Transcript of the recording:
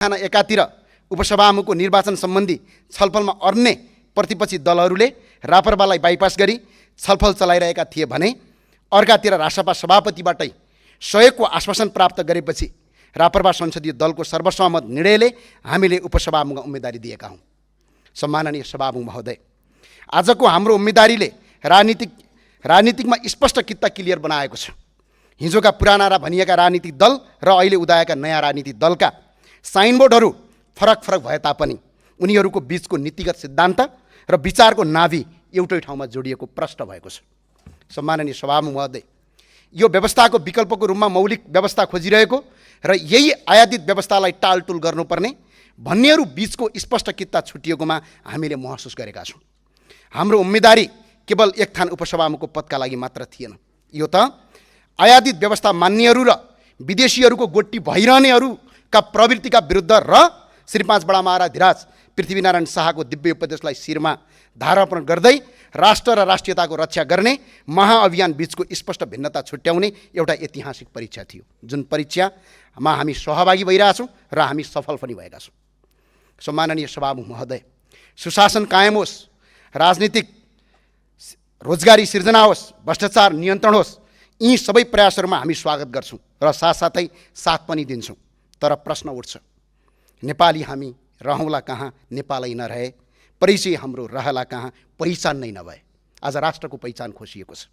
एकातिर उपसभामुखको निर्वाचन सम्बन्धी छलफलमा अर्ने प्रतिपक्षी दलहरूले रापरपालाई बाइपास गरी छलफल चलाइरहेका थिए भने अर्कातिर रासपा सभापतिबाटै सहयोगको आश्वासन प्राप्त गरेपछि रापरपा संसदीय दलको सर्वसम्मत निर्णयले हामीले उपसभामुखमा उम्मेदवारी दिएका हौँ। सम्माननीय सभामुख महोदय, आजको हाम्रो उम्मेदवारीले राजनीतिकमा स्पष्ट कित्ता क्लियर बनाएको छ। हिजोका पुराना र भनिएका राजनीतिक दल र अहिले उदाएका नयाँ राजनीतिक दलका साइनबोर्डहरू फरक फरक भए तापनि उनीहरूको बीचको नीतिगत सिद्धान्त र विचारको नाभि एउटै ठाउँमा जोडिएको प्रष्ट भएको छ। सम्माननीय सभामुख महोदय, यो व्यवस्थाको विकल्पको रूपमा मौलिक व्यवस्था खोजिरहेको र यही आयातित व्यवस्थालाई टालटुल गर्नुपर्ने भन्नेहरू बीचको स्पष्ट कित्ता छुटिएकोमा हामीले महसुस गरेका छौँ। हाम्रो उम्मेदवारी केवल एक थान उपसभामुखको पदका लागि मात्र थिएन। यो त आयातित व्यवस्था मान्नेहरू र विदेशीहरूको गोटी भइरहनेहरूका प्रवृत्तिका विरुद्ध र श्री 5 बडा महाराज पृथ्वीनारायण शाहको दिव्य उपदेशलाई शिरमा धारारोपण गर्दै राष्ट्र र राष्ट्रियताको रक्षा गर्ने महाअभियान बीचको स्पष्ट भिन्नता छुट्याउने एउटा ऐतिहासिक परीक्षा थियो, जुन परीक्षामा हामी सहभागी भइरहेछौँ र हामी सफल पनि भएका छौँ। सम्माननीय सभामुख महोदय, सुशासन कायम होस्, राजनीतिक रोजगारी सिर्जना होस्, भ्रष्टाचार नियन्त्रण होस्, यी सबै प्रयासहरूमा हामी स्वागत गर्छौँ र साथसाथै साथ पनि दिन्छौँ। तर प्रश्न उठ्छ, नेपाली हामी रहौँला कहाँ नेपालै नरहे, परिचय हाम्रो रहला कहाँ पहिचान नै नभए। आज राष्ट्रको पहिचान खोसिएको छ।